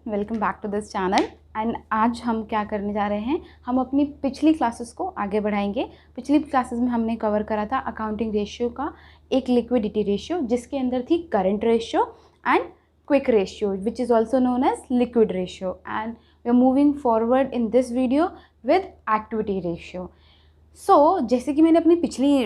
Welcome back to this channel. And आज हम क्या करने जा रहे हैं, हम अपनी पिछली क्लासेस को आगे बढ़ाएंगे। पिछली क्लासेस में हमने कवर करा था अकाउंटिंग रेशियो का एक लिक्विडिटी रेशियो, जिसके अंदर थी current ratio and quick ratio which is also known as liquid ratio. And we are moving forward in this video with activity ratio. So जैसे कि मैंने अपनी पिछली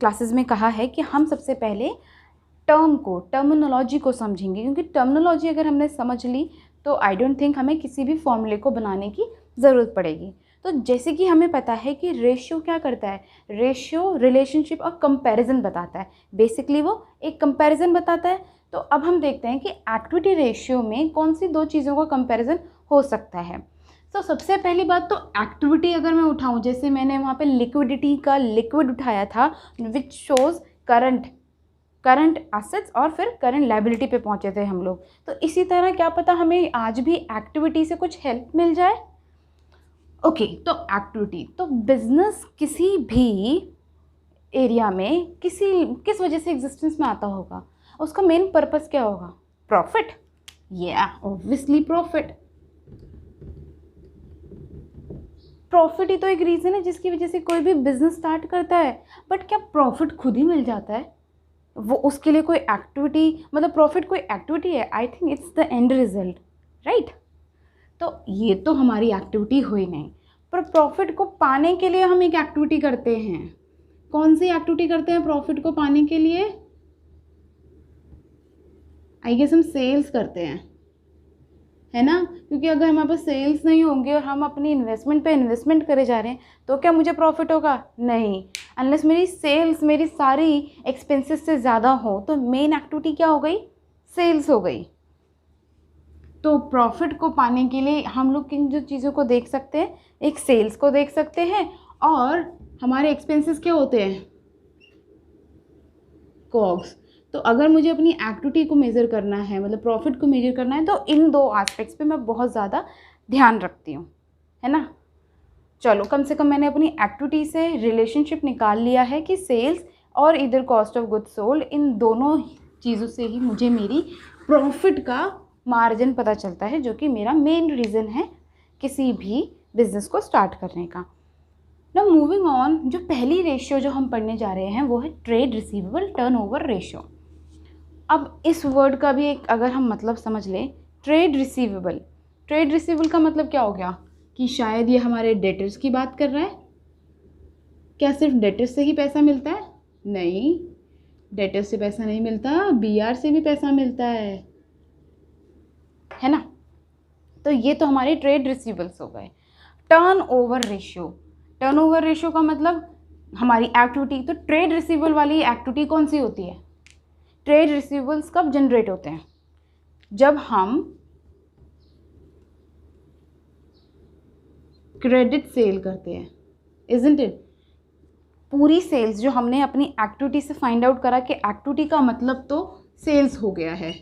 क्लासेस में कहा है कि हम सबसे पहले टर्मिनोलॉजी को समझेंगे, क्योंकि टर्मिनोलॉजी अगर हमने समझ ली तो आई डोंट थिंक हमें किसी भी फॉर्मूले को बनाने की ज़रूरत पड़ेगी। तो जैसे कि हमें पता है कि रेशियो क्या करता है, रेशियो रिलेशनशिप और कंपैरिजन बताता है। बेसिकली वो एक कंपैरिजन बताता है। तो अब हम देखते हैं कि एक्टिविटी रेशियो में कौन सी दो चीज़ों का कंपैरिजन हो सकता है। तो सबसे पहली बात तो एक्टिविटी अगर मैं उठाऊँ, जैसे मैंने वहाँ पे लिक्विडिटी का लिक्विड उठाया था विच शोज़ करंट एसेट्स और फिर करंट लायबिलिटी पे पहुंचे थे हम लोग। तो इसी तरह क्या पता हमें आज भी एक्टिविटी से कुछ हेल्प मिल जाए। ओके, तो एक्टिविटी तो बिजनेस किसी भी एरिया में किस वजह से एग्जिस्टेंस में आता होगा, उसका मेन पर्पस क्या होगा? प्रॉफिट। ऑब्वियसली प्रॉफिट ही तो एक रीज़न है जिसकी वजह से कोई भी बिजनेस स्टार्ट करता है। बट क्या प्रॉफिट खुद ही मिल जाता है? वो उसके लिए कोई एक्टिविटी, मतलब प्रॉफिट कोई एक्टिविटी है? I think it's the end result, right. तो ये तो हमारी एक्टिविटी हुई नहीं, पर प्रॉफिट को पाने के लिए हम एक एक्टिविटी करते हैं। कौन सी एक्टिविटी करते हैं प्रॉफिट को पाने के लिए? आई गेस हम सेल्स करते हैं, है ना। क्योंकि अगर हमारे पास सेल्स नहीं होंगे और हम अपनी इन्वेस्टमेंट पे इन्वेस्टमेंट करे जा रहे हैं तो क्या मुझे प्रॉफिट होगा? नहीं, अनलेस मेरी सेल्स मेरी सारी एक्सपेंसेस से ज़्यादा हो। तो मेन एक्टिविटी क्या हो गई? सेल्स हो गई। तो प्रॉफिट को पाने के लिए हम लोग किन जो चीज़ों को देख सकते हैं, एक सेल्स को देख सकते हैं और हमारे एक्सपेंसेस क्या होते हैं? कॉग्स। तो अगर मुझे अपनी एक्टिविटी को मेज़र करना है, मतलब प्रॉफिट को मेज़र करना है, तो इन दो एस्पेक्ट्स पे मैं बहुत ज़्यादा ध्यान रखती हूँ, है ना। चलो, कम से कम मैंने अपनी एक्टिविटी से रिलेशनशिप निकाल लिया है कि सेल्स और इधर कॉस्ट ऑफ गुड्स सोल्ड, इन दोनों चीज़ों से ही मुझे मेरी प्रॉफिट का मार्जिन पता चलता है, जो कि मेरा मेन रीज़न है किसी भी बिजनेस को स्टार्ट करने का। ना मूविंग ऑन, जो पहली रेशियो जो हम पढ़ने जा रहे हैं वो है ट्रेड रिसीवेबल टर्नओवर रेशियो। अब इस वर्ड का भी एक अगर हम मतलब समझ लें, ट्रेड रिसीवेबल का मतलब क्या हो गया कि शायद ये हमारे डेटर्स की बात कर रहा है। क्या सिर्फ डेटर्स से ही पैसा मिलता है? नहीं, डेटर्स से पैसा नहीं मिलता, बीआर से भी पैसा मिलता है ना। तो ये तो हमारे ट्रेड रिसीवेबल्स हो गए। टर्नओवर रेशियो का मतलब हमारी एक्टिविटी। तो ट्रेड रिसीवेबल वाली एक्टिविटी कौन सी होती है? ट्रेड रिसीवेबल्स कब जनरेट होते हैं? जब हम क्रेडिट सेल करते हैं, इजंट इट। पूरी सेल्स जो हमने अपनी एक्टिविटी से फाइंड आउट करा कि एक्टिविटी का मतलब तो सेल्स हो गया है,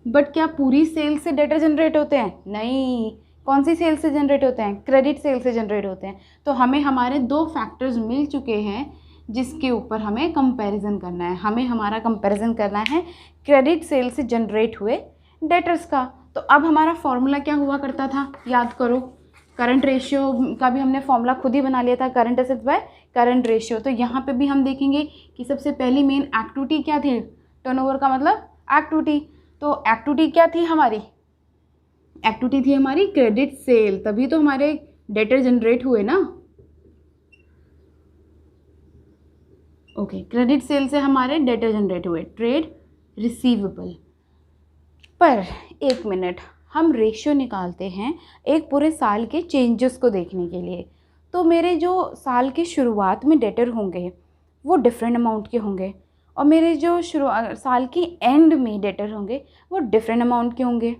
बट क्या पूरी सेल से डेटा जनरेट होते हैं? नहीं। कौन सी सेल से जनरेट होते हैं? क्रेडिट सेल से जनरेट होते हैं। तो हमें हमारे दो फैक्टर्स मिल चुके हैं जिसके ऊपर हमें कंपैरिजन करना है। हमारा कंपैरिजन करना है क्रेडिट सेल से जनरेट हुए डेटर्स का। तो अब हमारा फॉर्मूला क्या हुआ करता था, याद करो। करंट रेशियो का भी हमने फॉर्मूला खुद ही बना लिया था, current assets by current ratio. तो यहाँ पे भी हम देखेंगे कि सबसे पहली मेन एक्टिविटी क्या थी? टर्नओवर का मतलब एक्टिविटी। तो एक्टिविटी क्या थी हमारी? एक्टिविटी थी हमारी क्रेडिट सेल, तभी तो हमारे डेटर जनरेट हुए ना। ओके, क्रेडिट सेल से हमारे डेटर जनरेट हुए, ट्रेड रिसीवेबल। पर एक मिनट, हम रेशियो निकालते हैं एक पूरे साल के चेंजेस को देखने के लिए। तो मेरे जो साल के शुरुआत में डेटर होंगे वो डिफरेंट अमाउंट के होंगे, और मेरे जो साल की एंड में डेटर होंगे वो डिफरेंट अमाउंट के होंगे।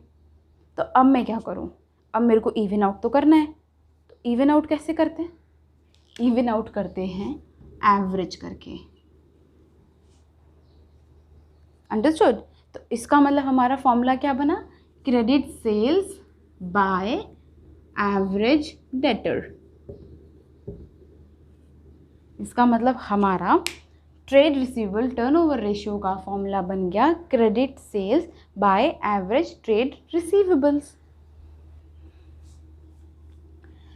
तो अब मैं क्या करूं? अब मेरे को इवन आउट तो करना है। तो इवन आउट कैसे करते हैं? इवन आउट करते हैं एवरेज करके। अंडरस्टूड? तो इसका मतलब हमारा फॉर्मूला क्या बना? Credit sales by average debtor. इसका मतलब हमारा ट्रेड रिसीवेबल टर्नओवर रेशियो का फॉर्मूला बन गया credit sales by average trade receivables.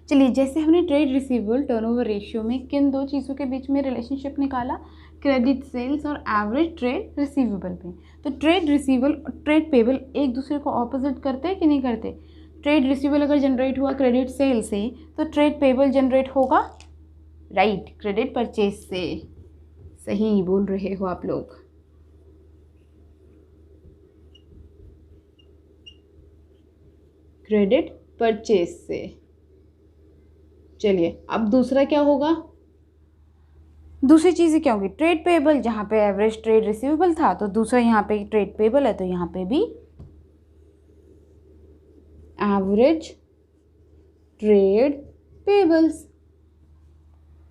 चलिए, जैसे हमने ट्रेड रिसीवेबल टर्नओवर रेशियो में किन दो चीज़ों के बीच में रिलेशनशिप निकाला, क्रेडिट सेल्स और एवरेज ट्रेड रिसीवेबल पे। तो ट्रेड रिसीवेबल और ट्रेड पेबल एक दूसरे को ऑपोजिट करते हैं कि नहीं करते। ट्रेड रिसीवेबल अगर जनरेट हुआ क्रेडिट सेल से तो ट्रेड पेबल जनरेट होगा राइट क्रेडिट परचेज से। सही बोल रहे हो आप लोग। क्रेडिट परचेज से। चलिए, अब दूसरा क्या होगा, दूसरी चीज़ क्या होगी, ट्रेड पेबल। जहाँ पे एवरेज ट्रेड रिसीवेबल था तो दूसरा यहाँ पे ट्रेड पेबल है, तो यहाँ पे भी एवरेज ट्रेड पेबल्स।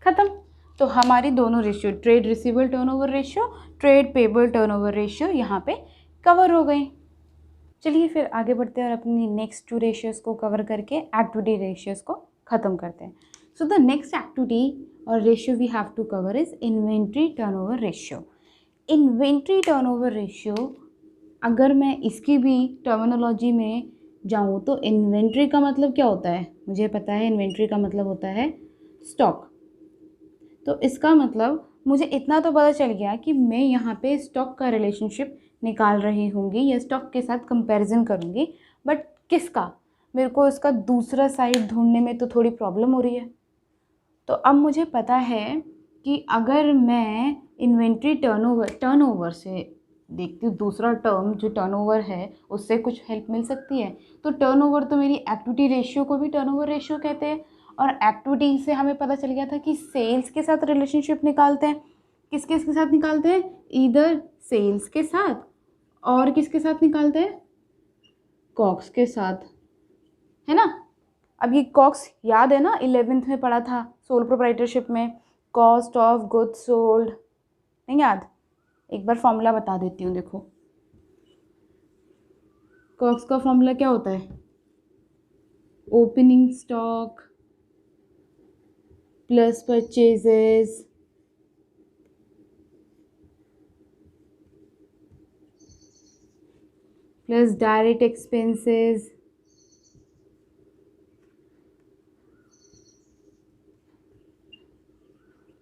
खत्म। तो हमारी दोनों ratio, trade receivable turnover ratio, trade payable turnover ratio यहाँ पे कवर हो गई। चलिए फिर आगे बढ़ते हैं और अपनी नेक्स्ट 2 रेशियोज़ को कवर करके एक्टिविटी रेशियोज़ को ख़त्म करते हैं। सो द नेक्स्ट एक्टिविटी और ratio we have to cover is inventory turnover ratio. Inventory turnover ratio, अगर मैं इसकी भी टर्मिनोलॉजी में जाऊँ तो इन्वेंट्री का मतलब क्या होता है, मुझे पता है इन्वेंट्री का मतलब होता है स्टॉक। तो इसका मतलब मुझे इतना तो पता चल गया कि मैं यहाँ पे स्टॉक का रिलेशनशिप निकाल रही होंगी या स्टॉक के साथ कंपैरिजन करूँगी, बट किसका, मेरे को इसका दूसरा साइड ढूंढने में तो थोड़ी प्रॉब्लम हो रही है। तो अब मुझे पता है कि अगर मैं इन्वेंट्री टर्नओवर से देखती हूँ, दूसरा टर्म जो टर्नओवर है उससे कुछ हेल्प मिल सकती है। तो टर्नओवर तो मेरी एक्टिविटी रेशियो को भी टर्नओवर रेशियो कहते हैं, और एक्टिविटी से हमें पता चल गया था कि सेल्स के साथ रिलेशनशिप निकालते हैं। किसके साथ निकालते हैं, इधर सेल्स के साथ और किसके साथ निकालते हैं, कॉक्स के साथ, है ना। अब ये कॉक्स याद है ना, 11th में पढ़ा था सोल प्रोप्राइटरशिप में, कॉस्ट ऑफ गुड्स सोल्ड, नहीं याद। एक बार फॉर्मूला बता देती हूँ, देखो कॉक्स का फॉर्मूला क्या होता है, opening stock plus purchases plus direct expenses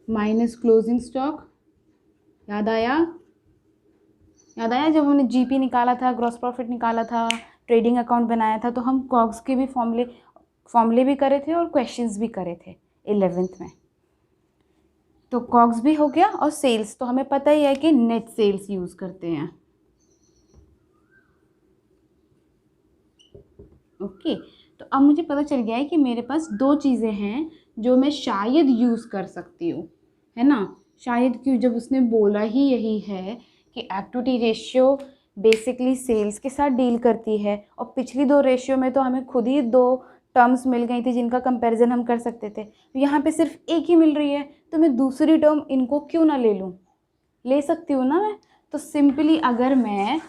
minus closing stock. याद आया जब हमने जीपी निकाला था, ग्रॉस प्रॉफिट निकाला था, ट्रेडिंग अकाउंट बनाया था, तो हम कॉग्स के भी फॉर्मूले भी करे थे और क्वेश्चंस भी करे थे 11th में। तो कॉग्स भी हो गया, और सेल्स तो हमें पता ही है कि नेट सेल्स यूज़ करते हैं। ओके, तो अब मुझे पता चल गया है कि मेरे पास 2 चीज़ें हैं जो मैं शायद यूज़ कर सकती हूँ, है ना। शायद क्यों, जब उसने बोला ही यही है कि एक्टिविटी रेशियो बेसिकली सेल्स के साथ डील करती है, और पिछली 2 रेशियो में तो हमें खुद ही 2 टर्म्स मिल गई थी जिनका कंपैरिजन हम कर सकते थे। तो यहाँ पे सिर्फ एक ही मिल रही है, तो मैं दूसरी टर्म इनको क्यों ना ले लूँ, ले सकती हूँ ना मैं। तो सिंपली अगर मैं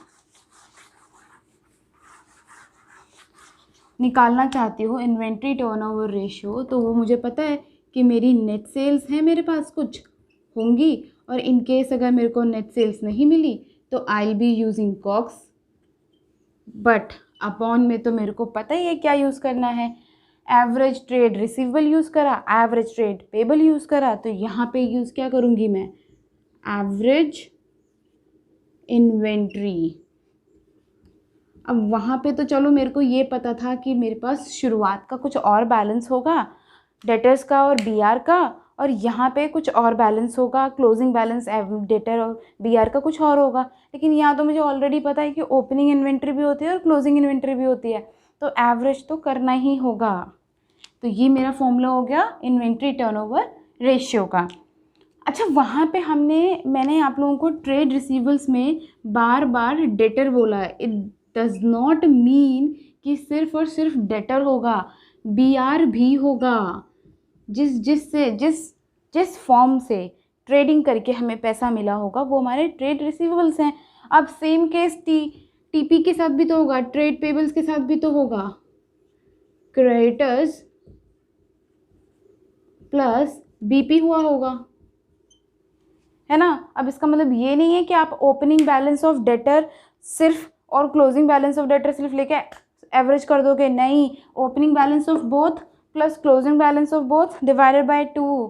निकालना चाहती हूँ इन्वेंट्री टर्नओवर रेशियो, तो वो मुझे पता है कि मेरी नेट सेल्स है, मेरे पास कुछ होंगी, और इन केस अगर मेरे को नेट सेल्स नहीं मिली तो I will be using COGS, but upon में तो मेरे को पता ही है क्या यूज़ करना है, एवरेज ट्रेड रिसीवेबल यूज़ करा, एवरेज ट्रेड पेबल यूज़ करा, तो यहाँ पे यूज़ क्या करूँगी मैं, एवरेज इन्वेंट्री। अब वहाँ पे तो चलो मेरे को ये पता था कि मेरे पास शुरुआत का कुछ और बैलेंस होगा, डेटर्स का और बीआर का, और यहाँ पे कुछ और बैलेंस होगा, क्लोजिंग बैलेंस डेटर और बीआर का कुछ और होगा। लेकिन यहाँ तो मुझे ऑलरेडी पता है कि ओपनिंग इन्वेंट्री भी होती है और क्लोजिंग इन्वेंट्री भी होती है, तो एवरेज तो करना ही होगा। तो ये मेरा फॉर्मूला हो गया इन्वेंट्री टर्नओवर रेशियो का। अच्छा, वहाँ पे मैंने आप लोगों को ट्रेड रिसीवेबल्स में बार बार डेटर बोला है। इट डज नॉट मीन कि सिर्फ और सिर्फ डेटर होगा, बीआर भी होगा। जिस फॉर्म से ट्रेडिंग करके हमें पैसा मिला होगा वो हमारे ट्रेड रिसीवेबल्स हैं। अब सेम केस टीपी के साथ भी तो होगा, ट्रेड पेबल्स के साथ भी तो होगा, क्रेडिटर्स प्लस बीपी हुआ होगा, है ना। अब इसका मतलब ये नहीं है कि आप ओपनिंग बैलेंस ऑफ डेटर सिर्फ और क्लोजिंग बैलेंस ऑफ डेटर सिर्फ लेके एवरेज कर दोगे, नहीं, opening balance of both plus closing balance of both divided by 2,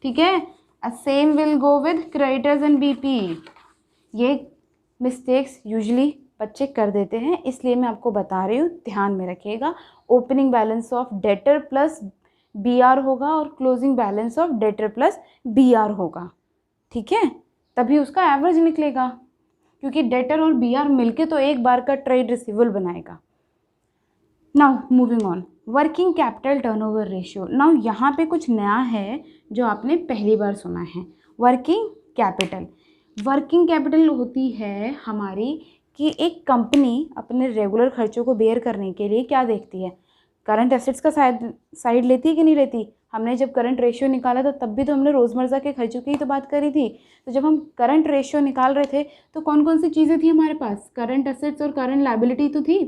ठीक है। Same will go with creditors and BP. ये मिस्टेक्स यूजुअली बच्चे कर देते हैं, इसलिए मैं आपको बता रही हूँ, ध्यान में रखिएगा। Opening balance of debtor plus B R होगा और closing balance of debtor plus B R होगा, ठीक है, तभी उसका एवरेज निकलेगा, क्योंकि डेटर और बी आर मिलके तो एक बार का ट्रेड रिसीवेबल बनाएगा। Now moving on, working capital turnover ratio. Now यहाँ पे कुछ नया है जो आपने पहली बार सुना है। वर्किंग कैपिटल होती है हमारी कि एक कंपनी अपने रेगुलर खर्चों को बेयर करने के लिए क्या देखती है, करंट एसेट्स का साइड लेती है कि नहीं लेती। हमने जब करंट रेशियो निकाला था तब भी तो हमने रोज़मर्रा के खर्चों की ही तो बात करी थी। तो जब हम करंट रेशियो निकाल रहे थे तो कौन कौन सी चीज़ें थी हमारे पास, करंट एसेट्स और करंट लायबिलिटी तो थी।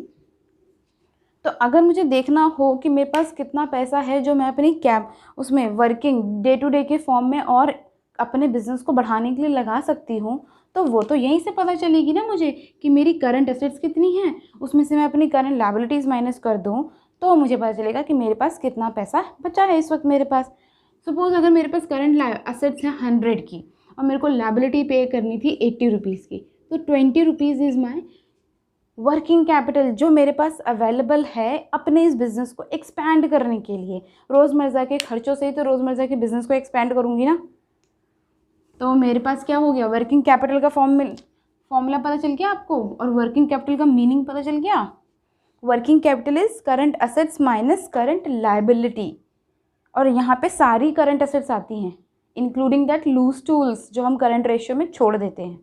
तो अगर मुझे देखना हो कि मेरे पास कितना पैसा है जो मैं अपनी उसमें वर्किंग डे टू डे के फॉर्म में और अपने बिजनेस को बढ़ाने के लिए लगा सकती हूँ, तो वो तो यहीं से पता चलेगी ना मुझे कि मेरी करंट एसेट्स कितनी हैं, उसमें से मैं अपनी करंट लायबिलिटीज़ माइनस कर दूँ तो मुझे पता चलेगा कि मेरे पास कितना पैसा बचा है इस वक्त मेरे पास। सपोज़ अगर मेरे पास करंट एसेट्स हैं 100 की और मेरे को लायबिलिटी पे करनी थी 80 रुपीज़ की, तो 20 rupees is my working capital जो मेरे पास अवेलेबल है अपने इस बिज़नेस को एक्सपैंड करने के लिए। रोज़मर्रा के खर्चों से ही तो रोज़मर्रा के बिज़नेस को एक्सपैंड करूँगी ना। तो मेरे पास क्या हो गया, वर्किंग कैपिटल का फॉर्मूला पता चल गया आपको, और वर्किंग कैपिटल का मीनिंग पता चल गया। Working capital is current assets minus current liability, और यहाँ पे सारी करंट असेट्स आती हैं इंक्लूडिंग दैट लूज टूल्स जो हम करंट रेशियो में छोड़ देते हैं।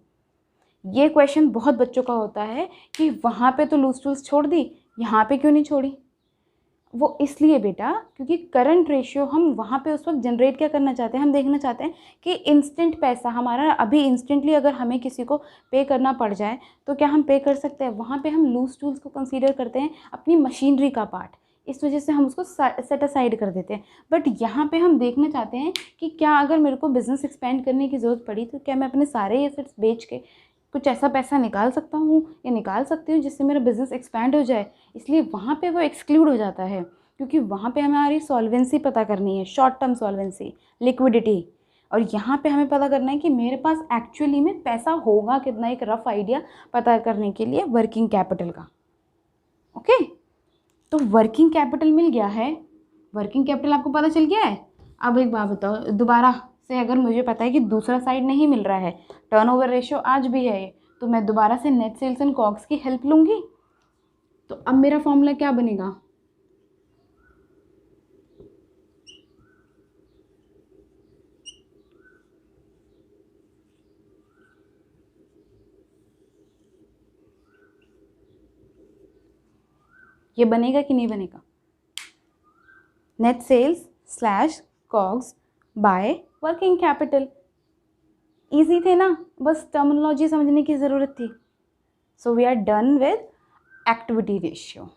ये क्वेश्चन बहुत बच्चों का होता है कि वहाँ पे तो लूज टूल्स छोड़ दी, यहाँ पे क्यों नहीं छोड़ी। वो इसलिए बेटा क्योंकि करंट रेशियो हम वहाँ पे उस वक्त जनरेट क्या करना चाहते हैं, हम देखना चाहते हैं कि इंस्टेंट पैसा हमारा अभी इंस्टेंटली अगर हमें किसी को पे करना पड़ जाए तो क्या हम पे कर सकते हैं। वहाँ पे हम लूज टूल्स को कंसीडर करते हैं अपनी मशीनरी का पार्ट, इस वजह से हम उसको सेट असाइड कर देते हैं। बट यहाँ पे हम देखना चाहते हैं कि क्या अगर मेरे को बिज़नेस एक्सपेंड करने की ज़रूरत पड़ी तो क्या मैं अपने सारे एसेट्स बेच के कुछ ऐसा पैसा निकाल सकता हूँ या निकाल सकती हूँ जिससे मेरा बिज़नेस एक्सपैंड हो जाए। इसलिए वहाँ पे वो एक्सक्लूड हो जाता है, क्योंकि वहाँ पे हमारी सॉल्वेंसी पता करनी है, शॉर्ट टर्म सॉल्वेंसी, लिक्विडिटी। और यहाँ पे हमें पता करना है कि मेरे पास एक्चुअली में पैसा होगा कितना, एक रफ आइडिया पता करने के लिए वर्किंग कैपिटल का। ओके, तो वर्किंग कैपिटल मिल गया है, वर्किंग कैपिटल आपको पता चल गया है। अब एक बात बताओ, दोबारा से अगर मुझे पता है कि दूसरा साइड नहीं मिल रहा है, टर्नओवर रेशियो आज भी है, तो मैं दोबारा से नेट सेल्स एंड कॉग्स की हेल्प लूँगी। तो अब मेरा फॉर्मूला क्या बनेगा, ये बनेगा कि नहीं बनेगा, net sales slash COGS by working capital. Easy थे ना, बस टर्मिनोलॉजी समझने की ज़रूरत थी। So we are done with activity ratio.